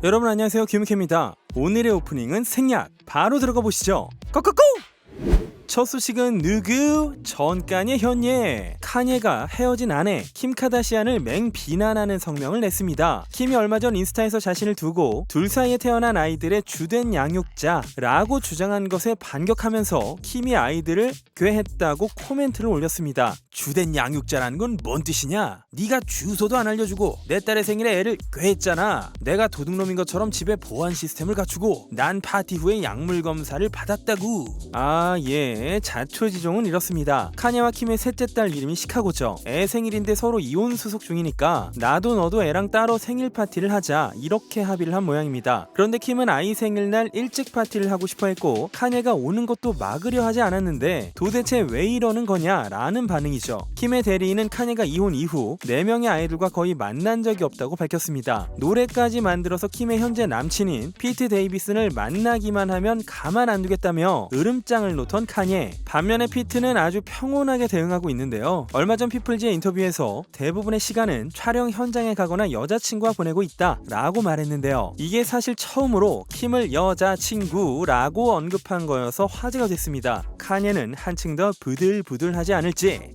여러분 안녕하세요, 김우케입니다. 오늘의 오프닝은 생략 바로 들어가 보시죠. 고고고! 첫 소식은 누구? 전까니의 현예 카니에가 헤어진 아내 킴 카다시안을 맹비난하는 성명을 냈습니다. 킴이 얼마 전 인스타에서 자신을 두고 둘 사이에 태어난 아이들의 주된 양육자라고 주장한 것에 반격하면서 킴이 아이들을 괴했다고 코멘트를 올렸습니다. 주된 양육자라는 건 뭔 뜻이냐? 네가 주소도 안 알려주고 내 딸의 생일에 애를 괴했잖아. 내가 도둑놈인 것처럼 집에 보안 시스템을 갖추고 난 파티 후에 약물 검사를 받았다고. 자초지종은 이렇습니다. 카니와 킴의 셋째 딸 이름이 시카고죠. 애 생일인데 서로 이혼 수속 중이니까 나도 너도 애랑 따로 생일 파티를 하자 이렇게 합의를 한 모양입니다. 그런데 킴은 아이 생일날 일찍 파티를 하고 싶어 했고 카니가 오는 것도 막으려 하지 않았는데 도대체 왜 이러는 거냐 라는 반응이죠. 킴의 대리인은 카니가 이혼 이후 4명의 아이들과 거의 만난 적이 없다고 밝혔습니다. 노래까지 만들어서 킴의 현재 남친인 피트 데이비슨을 만나기만 하면 가만 안 두겠다며 으름장을 놓던 카니. 반면에 피트는 아주 평온하게 대응하고 있는데요. 얼마 전 피플즈의 인터뷰에서 대부분의 시간은 촬영 현장에 가거나 여자친구와 보내고 있다 라고 말했는데요. 이게 사실 처음으로 킴을 여자친구라고 언급한 거여서 화제가 됐습니다. 카니는 한층 더 부들부들하지 않을지.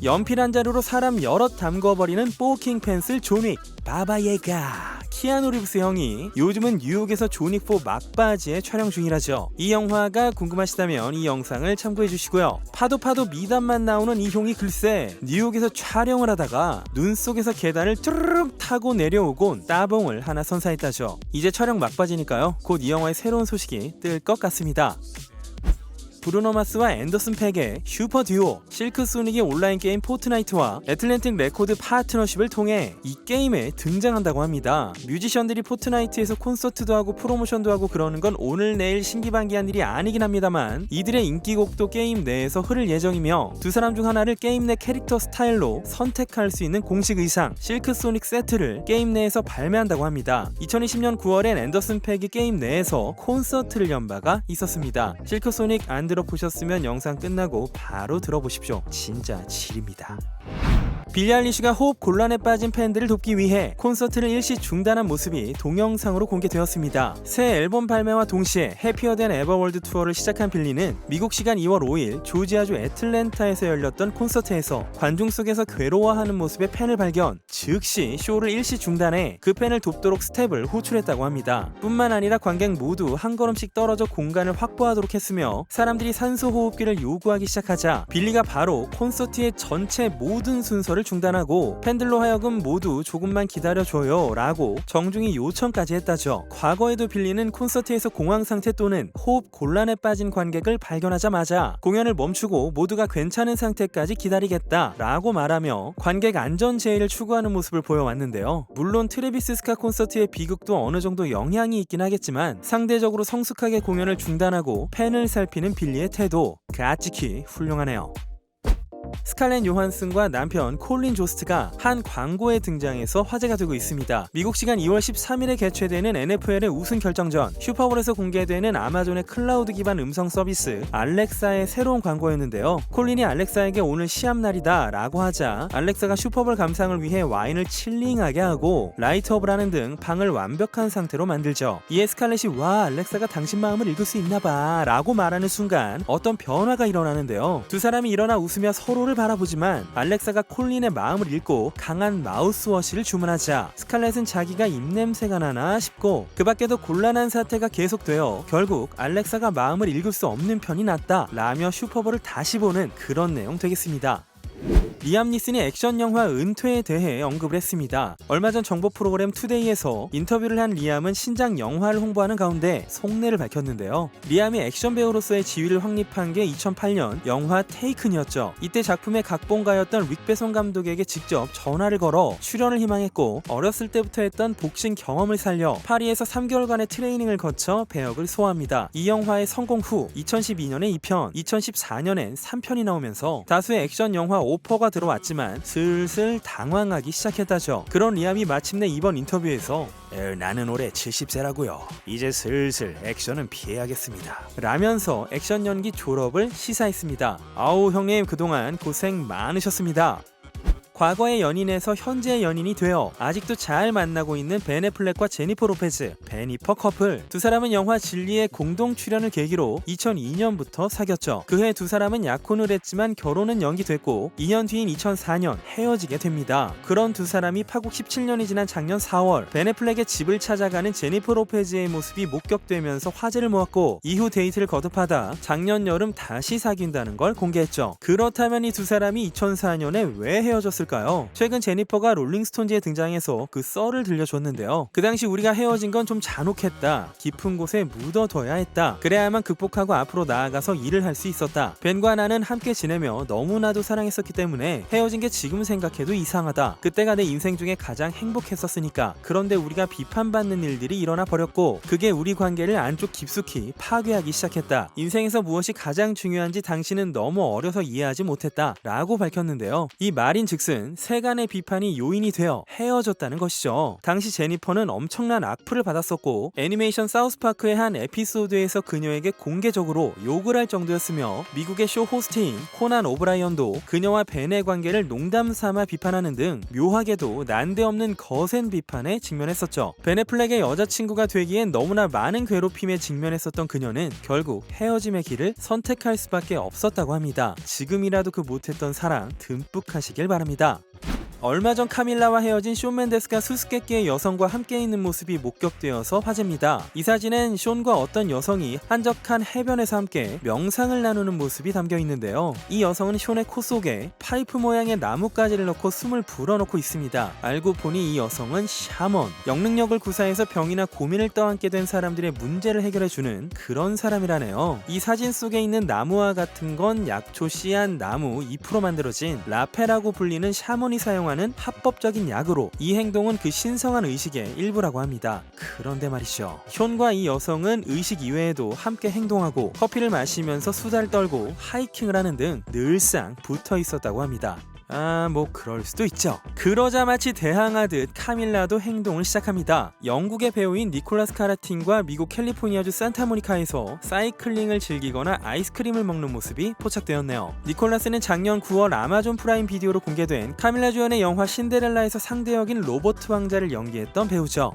연필 한 자루로 사람 여럿 담궈버리는 뽀킹 펜슬 존윅 바바예가. 키아누 리브스 형이 요즘은 뉴욕에서 존윅4 막바지에 촬영 중이라죠. 이 영화가 궁금하시다면 이 영상을 참고해 주시고요. 파도 미담만 나오는 이 형이 글쎄 뉴욕에서 촬영을 하다가 눈 속에서 계단을 뚜르륵 타고 내려오곤 따봉을 하나 선사했다죠. 이제 촬영 막바지니까요. 곧 이 영화의 새로운 소식이 뜰 것 같습니다. 브루노 마스와 앤더슨 팩의 슈퍼 듀오 실크소닉의 온라인 게임 포트나이트와 애틀랜틱 레코드 파트너십을 통해 이 게임에 등장한다고 합니다. 뮤지션들이 포트나이트에서 콘서트도 하고 프로모션도 하고 그러는 건 오늘 내일 신기반기한 일이 아니긴 합니다만 이들의 인기곡도 게임 내에서 흐를 예정이며 두 사람 중 하나를 게임 내 캐릭터 스타일로 선택할 수 있는 공식 의상 실크소닉 세트를 게임 내에서 발매한다고 합니다. 2020년 9월엔 앤더슨 팩이 게임 내에서 콘서트를 연 바가 있었습니다. 실크소닉 안 들어보셨으면 영상 끝나고 바로 들어보십시오. 진짜 질입니다. 빌리 아일리시가 호흡 곤란에 빠진 팬들을 돕기 위해 콘서트를 일시 중단한 모습이 동영상으로 공개되었습니다. 새 앨범 발매와 동시에 해피어 댄 에버월드 투어를 시작한 빌리는 미국 시간 2월 5일 조지아주 애틀랜타에서 열렸던 콘서트에서 관중 속에서 괴로워하는 모습의 팬을 발견, 즉시 쇼를 일시 중단해 그 팬을 돕도록 스텝을 호출했다고 합니다. 뿐만 아니라 관객 모두 한 걸음씩 떨어져 공간을 확보하도록 했으며 사람들이 산소 호흡기를 요구하기 시작하자 빌리가 바로 콘서트의 전체 모든 순서를 중단하고 팬들로 하여금 모두 조금만 기다려줘요 라고 정중히 요청까지 했다죠. 과거에도 빌리는 콘서트에서 공황 상태 또는 호흡 곤란에 빠진 관객을 발견하자마자 공연을 멈추고 모두가 괜찮은 상태까지 기다리겠다 라고 말하며 관객 안전 제의를 추구하는 모습을 보여왔는데요. 물론 트래비스 스캇 콘서트의 비극도 어느 정도 영향이 있긴 하겠지만 상대적으로 성숙하게 공연을 중단하고 팬을 살피는 빌리의 태도 가치키 훌륭하네요. 스칼렛 요한슨과 남편 콜린 조스트가 한 광고에 등장해서 화제가 되고 있습니다. 미국 시간 2월 13일에 개최되는 NFL의 우승 결정전 슈퍼볼에서 공개되는 아마존의 클라우드 기반 음성 서비스 알렉사의 새로운 광고였는데요. 콜린이 알렉사에게 오늘 시합날이다 라고 하자 알렉사가 슈퍼볼 감상을 위해 와인을 칠링하게 하고 라이트업을 하는 등 방을 완벽한 상태로 만들죠. 이에 스칼렛이 와 알렉사가 당신 마음을 읽을 수 있나봐 라고 말하는 순간 어떤 변화가 일어나는데요. 두 사람이 일어나 웃으며 서로를 바라보지만 알렉사가 콜린의 마음을 읽고 강한 마우스워시를 주문하자 스칼렛은 자기가 입냄새가 나나 싶고 그 밖에도 곤란한 사태가 계속되어 결국 알렉사가 마음을 읽을 수 없는 편이 낫다 라며 슈퍼볼을 다시 보는 그런 내용 되겠습니다. 리암 니슨이 액션 영화 은퇴에 대해 언급을 했습니다. 얼마 전 정보 프로그램 투데이에서 인터뷰를 한 리암은 신작 영화를 홍보하는 가운데 속내를 밝혔는데요. 리암이 액션 배우로서의 지위를 확립한 게 2008년 영화 테이큰이었죠. 이때 작품의 각본가였던 릭 베손 감독에게 직접 전화를 걸어 출연을 희망했고 어렸을 때부터 했던 복싱 경험을 살려 파리에서 3개월간의 트레이닝을 거쳐 배역을 소화합니다. 이 영화의 성공 후 2012년에 2편, 2014년엔 3편이 나오면서 다수의 액션 영화 오퍼가 들어왔지만 슬슬 당황하기 시작했다죠. 그런 리암이 마침내 이번 인터뷰에서 나는 올해 70세라고요. 이제 슬슬 액션은 피해야겠습니다 라면서 액션 연기 졸업을 시사했습니다. 아우 형님 그동안 고생 많으셨습니다. 과거의 연인에서 현재의 연인이 되어 아직도 잘 만나고 있는 벤 애플렉과 제니퍼 로페즈, 베니퍼 커플. 두 사람은 영화 진리의 공동 출연을 계기로 2002년부터 사귀었죠. 그해 두 사람은 약혼을 했지만 결혼은 연기됐고 2년 뒤인 2004년 헤어지게 됩니다. 그런 두 사람이 파국 17년이 지난 작년 4월 벤 애플렉의 집을 찾아가는 제니퍼 로페즈의 모습이 목격되면서 화제를 모았고 이후 데이트를 거듭하다 작년 여름 다시 사귄다는 걸 공개했죠. 그렇다면 이 두 사람이 2004년에 왜 헤어졌을까요? 최근 제니퍼가 롤링스톤즈에 등장해서 그 썰을 들려줬는데요. 그 당시 우리가 헤어진 건 좀 잔혹했다. 깊은 곳에 묻어둬야 했다. 그래야만 극복하고 앞으로 나아가서 일을 할 수 있었다. 벤과 나는 함께 지내며 너무나도 사랑했었기 때문에 헤어진 게 지금 생각해도 이상하다. 그때가 내 인생 중에 가장 행복했었으니까. 그런데 우리가 비판받는 일들이 일어나 버렸고 그게 우리 관계를 안쪽 깊숙이 파괴하기 시작했다. 인생에서 무엇이 가장 중요한지 당신은 너무 어려서 이해하지 못했다 라고 밝혔는데요. 이 말인즉슨 세간의 비판이 요인이 되어 헤어졌다는 것이죠. 당시 제니퍼는 엄청난 악플을 받았었고 애니메이션 사우스파크의 한 에피소드에서 그녀에게 공개적으로 욕을 할 정도였으며 미국의 쇼 호스트인 코난 오브라이언도 그녀와 벤의 관계를 농담삼아 비판하는 등 묘하게도 난데없는 거센 비판에 직면했었죠. 벤 애플렉의 여자친구가 되기엔 너무나 많은 괴롭힘에 직면했었던 그녀는 결국 헤어짐의 길을 선택할 수밖에 없었다고 합니다. 지금이라도 그 못했던 사랑 듬뿍 하시길 바랍니다. 얼마 전 카밀라와 헤어진 숀 멘데스가 수수께끼의 여성과 함께 있는 모습이 목격되어서 화제입니다. 이 사진은 숀과 어떤 여성이 한적한 해변에서 함께 명상을 나누는 모습이 담겨 있는데요. 이 여성은 숀의 코 속에 파이프 모양의 나뭇가지를 넣고 숨을 불어넣고 있습니다. 알고 보니 이 여성은 샤먼, 영능력을 구사해서 병이나 고민을 떠안게 된 사람들의 문제를 해결해주는 그런 사람이라네요. 이 사진 속에 있는 나무와 같은 건 약초 씨앗 나무 잎으로 만들어진 라페라고 불리는 샤먼이 사용하는 합법적인 약으로 이 행동은 그 신성한 의식의 일부라고 합니다. 그런데 말이죠. 숀과 이 여성은 의식 이외에도 함께 행동하고 커피를 마시면서 수다를 떨고 하이킹을 하는 등 늘상 붙어 있었다고 합니다. 뭐 그럴 수도 있죠. 그러자 마치 대항하듯 카밀라도 행동을 시작합니다. 영국의 배우인 니콜라스 카라틴과 미국 캘리포니아주 산타모니카에서 사이클링을 즐기거나 아이스크림을 먹는 모습이 포착되었네요. 니콜라스는 작년 9월 아마존 프라임 비디오로 공개된 카밀라 주연의 영화 신데렐라에서 상대 역인 로버트 왕자를 연기했던 배우죠.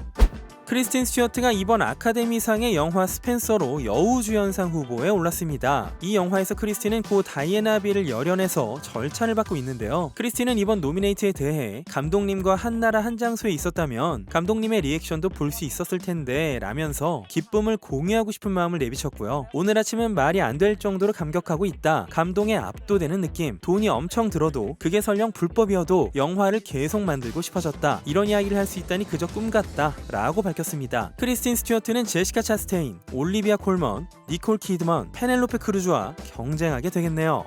크리스틴 스튜어트가 이번 아카데미상의 영화 스펜서로 여우주연상 후보에 올랐습니다. 이 영화에서 크리스틴은 고 다이애나 비를 열연해서 절찬을 받고 있는데요. 크리스틴은 이번 노미네이트에 대해 감독님과 한 나라 한 장소에 있었다면 감독님의 리액션도 볼 수 있었을 텐데 라면서 기쁨을 공유하고 싶은 마음을 내비쳤고요. 오늘 아침은 말이 안 될 정도로 감격하고 있다. 감동에 압도되는 느낌. 돈이 엄청 들어도 그게 설령 불법이어도 영화를 계속 만들고 싶어졌다. 이런 이야기를 할 수 있다니 그저 꿈 같다 라고 밝혔습니다. 크리스틴 스튜어트는 제시카 차스테인, 올리비아 콜먼, 니콜 키드먼, 페넬로페 크루즈와 경쟁하게 되겠네요.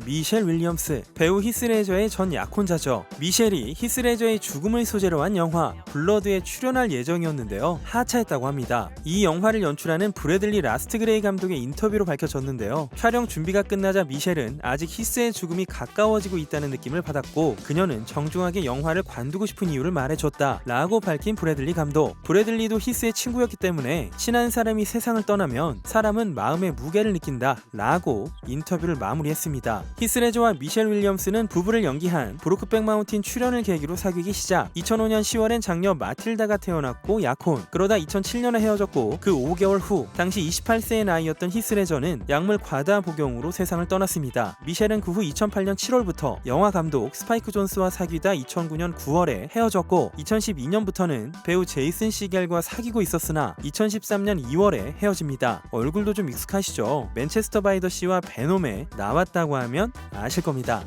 미셸 윌리엄스, 배우 히스레저의 전 약혼자죠. 미셸이 히스레저의 죽음을 소재로 한 영화 블러드에 출연할 예정이었는데요. 하차했다고 합니다. 이 영화를 연출하는 브래들리 라스트그레이 감독의 인터뷰로 밝혀졌는데요. 촬영 준비가 끝나자 미셸은 아직 히스의 죽음이 가까워지고 있다는 느낌을 받았고 그녀는 정중하게 영화를 관두고 싶은 이유를 말해줬다 라고 밝힌 브래들리 감독. 브래들리도 히스의 친구였기 때문에 친한 사람이 세상을 떠나면 사람은 마음의 무게를 느낀다 라고 인터뷰를 마무리했습니다. 히스레저와 미셸 윌리엄스는 부부를 연기한 브로크백 마운틴 출연을 계기로 사귀기 시작. 2005년 10월엔 장녀 마틸다가 태어났고 약혼. 그러다 2007년에 헤어졌고 그 5개월 후 당시 28세의 나이였던 히스레저는 약물 과다 복용으로 세상을 떠났습니다. 미셸은 그 후 2008년 7월부터 영화 감독 스파이크 존스와 사귀다 2009년 9월에 헤어졌고 2012년부터는 배우 제이슨 시겔과 사귀고 있었으나 2013년 2월에 헤어집니다. 얼굴도 좀 익숙하시죠? 맨체스터 바이 더 시와 베놈에 나왔다고 하면 아실 겁니다.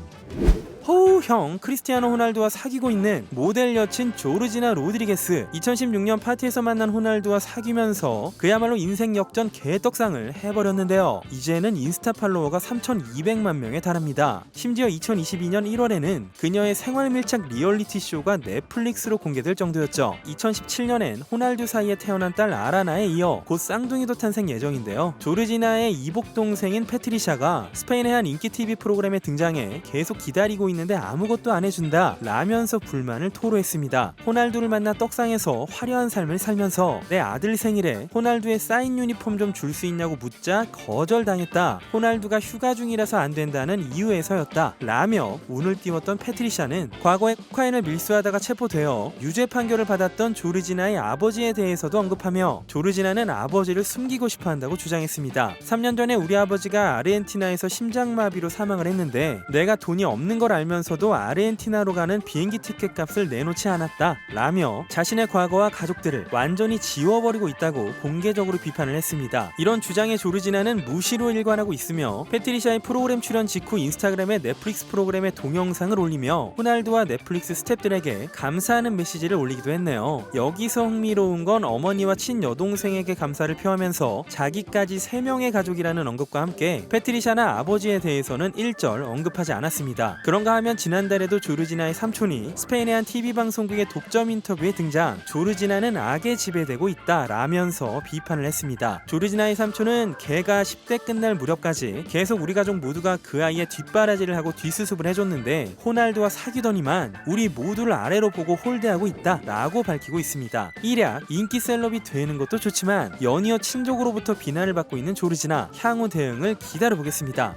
호우 형, 크리스티아노 호날두와 사귀고 있는 모델 여친 조르지나 로드리게스. 2016년 파티에서 만난 호날두와 사귀면서 그야말로 인생 역전 개떡상을 해버렸는데요. 이제는 인스타 팔로워가 3,200만 명에 달합니다. 심지어 2022년 1월에는 그녀의 생활 밀착 리얼리티 쇼가 넷플릭스로 공개될 정도였죠. 2017년엔 호날두 사이에 태어난 딸 아라나에 이어 곧 쌍둥이도 탄생 예정인데요. 조르지나의 이복 동생인 패트리샤가 스페인의 한 인기 TV 프로그램에 등장해 계속 기다리고 있는 있는데 아무것도 안 해준다 라면서 불만을 토로했습니다. 호날두를 만나 떡상에서 화려한 삶을 살면서 내 아들 생일에 호날두의 사인 유니폼 좀 줄 수 있냐고 묻자 거절당했다. 호날두가 휴가 중이라서 안 된다는 이유에서였다 라며 운을 띄웠던 패트리샤는 과거에 코카인을 밀수하다가 체포되어 유죄 판결을 받았던 조르지나의 아버지에 대해서도 언급하며 조르지나는 아버지를 숨기고 싶어 한다고 주장했습니다. 3년 전에 우리 아버지가 아르헨티나에서 심장마비로 사망을 했는데 내가 돈이 없는 걸 알면서도 아르헨티나로 가는 비행기 티켓 값을 내놓지 않았다 라며 자신의 과거와 가족들을 완전히 지워버리고 있다고 공개적으로 비판을 했습니다. 이런 주장에 조르지나는 무시로 일관하고 있으며 패트리샤의 프로그램 출연 직후 인스타그램에 넷플릭스 프로그램의 동영상을 올리며 호날두와 넷플릭스 스태프들에게 감사하는 메시지를 올리기도 했네요. 여기서 흥미로운 건 어머니와 친여동생에게 감사를 표하면서 자기까지 3명의 가족이라는 언급과 함께 패트리샤나 아버지에 대해서는 일절 언급하지 않았습니다. 그런가 하면 지난달에도 조르지나의 삼촌이 스페인의 한 TV방송국의 독점 인터뷰에 등장 조르지나는 악에 지배되고 있다 라면서 비판을 했습니다. 조르지나의 삼촌은 걔가 10대 끝날 무렵까지 계속 우리 가족 모두가 그 아이의 뒷바라지를 하고 뒷수습을 해줬는데 호날두와 사귀더니만 우리 모두를 아래로 보고 홀대하고 있다 라고 밝히고 있습니다. 일약 인기 셀럽이 되는 것도 좋지만 연이어 친족으로부터 비난을 받고 있는 조르지나 향후 대응을 기다려보겠습니다.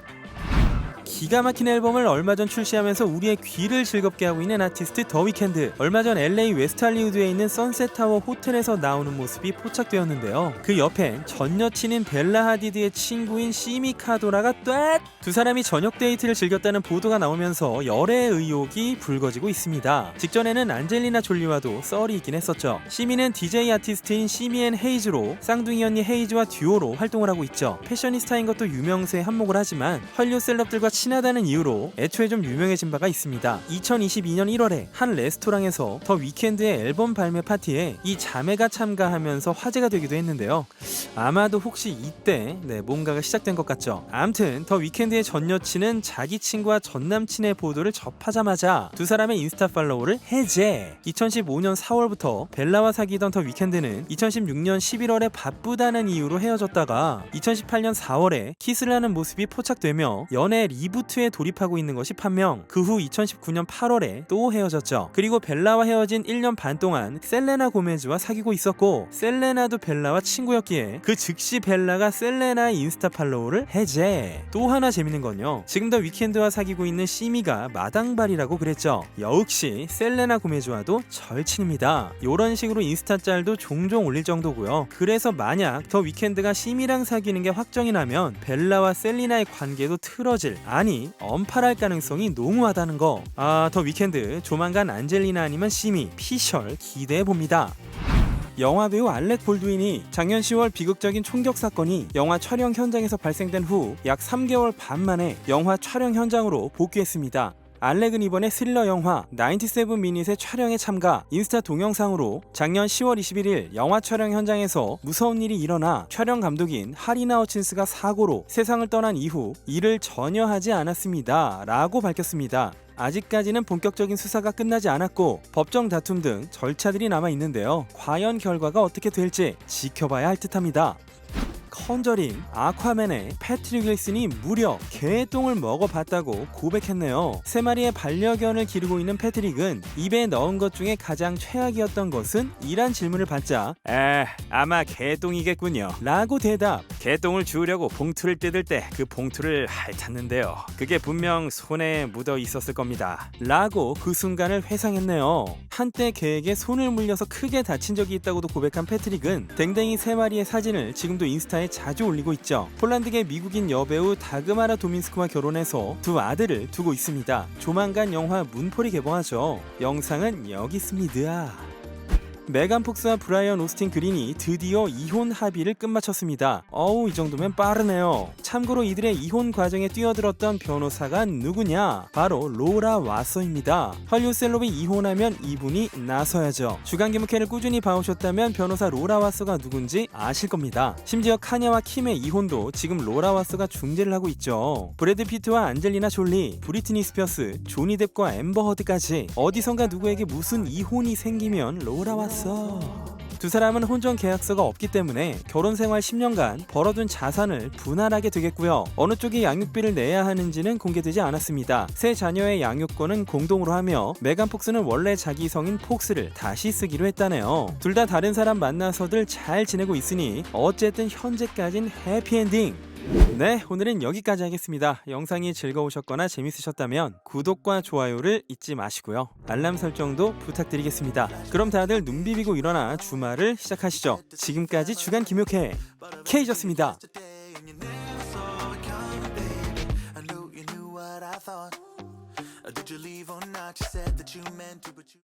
기가 막힌 앨범을 얼마 전 출시하면서 우리의 귀를 즐겁게 하고 있는 아티스트 더 위켄드. 얼마 전 LA 웨스트 할리우드에 있는 선셋타워 호텔에서 나오는 모습이 포착되었는데요. 그 옆엔 전 여친인 벨라 하디드의 친구인 시미 카도라가 두 사람이 저녁 데이트를 즐겼다는 보도가 나오면서 열애 의혹이 불거지고 있습니다. 직전에는 안젤리나 졸리와도 썰이 있긴 했었죠. 시미는 DJ 아티스트인 시미 앤 헤이즈로 쌍둥이 언니 헤이즈와 듀오로 활동을 하고 있죠. 패셔니스타인 것도 유명세에 한몫을 하지만 헐리우드 셀럽들과 친하다는 이유로 애초에 좀 유명해진 바가 있습니다. 2022년 1월에 한 레스토랑에서 더 위켄드의 앨범 발매 파티에 이 자매가 참가하면서 화제가 되기도 했는데요. 아마도 혹시 이때 뭔가가 시작된 것 같죠. 아무튼 더 위켄드의 전 여친은 자기 친구와 전 남친의 보도를 접하자마자 두 사람의 인스타 팔로우를 해제. 2015년 4월부터 벨라와 사귀던 더 위켄드는 2016년 11월에 바쁘다는 이유로 헤어졌다가 2018년 4월에 키스를 하는 모습이 포착되며 연애 리부트에 돌입하고 있는 것이 판명. 그 후 2019년 8월에 또 헤어졌죠. 그리고 벨라와 헤어진 1년 반 동안 셀레나 고메즈와 사귀고 있었고 셀레나도 벨라와 친구였기에 그 즉시 벨라가 셀레나의 인스타 팔로우를 해제. 또 하나 재밌는 건요, 지금 더 위켄드와 사귀고 있는 시미가 마당발이라고 그랬죠. 역시 셀레나 고메즈와도 절친입니다. 이런 식으로 인스타 짤도 종종 올릴 정도고요. 그래서 만약 더 위켄드가 시미랑 사귀는 게 확정이 나면 벨라와 셀리나의 관계도 틀어질, 아니 언팔할 가능성이 농후하다는 거. 더 위켄드 조만간 안젤리나 아니면 시미, 피셜 기대해봅니다. 영화배우 알렉 볼드윈이 작년 10월 비극적인 총격 사건이 영화 촬영 현장에서 발생된 후 약 3개월 반 만에 영화 촬영 현장으로 복귀했습니다. 알렉은 이번에 스릴러 영화 97 미닛의 촬영에 참가. 인스타 동영상으로 작년 10월 21일 영화 촬영 현장에서 무서운 일이 일어나 촬영 감독인 하리나 허친스가 사고로 세상을 떠난 이후 일을 전혀 하지 않았습니다 라고 밝혔습니다. 아직까지는 본격적인 수사가 끝나지 않았고 법정 다툼 등 절차들이 남아 있는데요. 과연 결과가 어떻게 될지 지켜봐야 할 듯합니다. 컨저링 아쿠아맨의 패트릭 윌슨이 무려 개똥을 먹어봤다고 고백했네요. 3마리의 반려견을 기르고 있는 패트릭은 입에 넣은 것 중에 가장 최악이었던 것은? 이란 질문을 받자 아마 개똥이겠군요 라고 대답. 개똥을 주우려고 봉투를 뜯을 때 그 봉투를 핥았는데요, 그게 분명 손에 묻어 있었을 겁니다 라고 그 순간을 회상했네요. 한때 개에게 손을 물려서 크게 다친 적이 있다고도 고백한 패트릭은 댕댕이 3마리의 사진을 지금도 인스타에 자주 올리고 있죠. 폴란드계 미국인 여배우 다그마라 도민스크와 결혼해서 2 아들을 두고 있습니다. 조만간 영화 문폴이 개봉하죠. 영상은 여기 있습니다. 메간 폭스와 브라이언 오스틴 그린이 드디어 이혼 합의를 끝마쳤습니다. 이 정도면 빠르네요. 참고로 이들의 이혼 과정에 뛰어들었던 변호사가 누구냐? 바로 로라 와서입니다. 헐리우드 셀럽이 이혼하면 이분이 나서야죠. 주간 기무캐를 꾸준히 봐오셨다면 변호사 로라 와서가 누군지 아실 겁니다. 심지어 카냐와 킴의 이혼도 지금 로라 와서가 중재를 하고 있죠. 브래드 피트와 안젤리나 졸리, 브리트니 스피어스, 조니 뎁과 앰버 허드까지 어디선가 누구에게 무슨 이혼이 생기면 로라 와서 두 사람은 혼전 계약서가 없기 때문에 결혼 생활 10년간 벌어둔 자산을 분할하게 되겠고요. 어느 쪽이 양육비를 내야 하는지는 공개되지 않았습니다. 세 자녀의 양육권은 공동으로 하며 메간 폭스는 원래 자기 성인 폭스를 다시 쓰기로 했다네요. 둘 다 다른 사람 만나서들 잘 지내고 있으니 어쨌든 현재까진 해피엔딩. 네, 오늘은 여기까지 하겠습니다. 영상이 즐거우셨거나 재밌으셨다면 구독과 좋아요를 잊지 마시고요. 알람 설정도 부탁드리겠습니다. 그럼 다들 눈 비비고 일어나 주말을 시작하시죠. 지금까지 주간 김용태 K였습니다. Did you leave or not? You said that you meant to, but you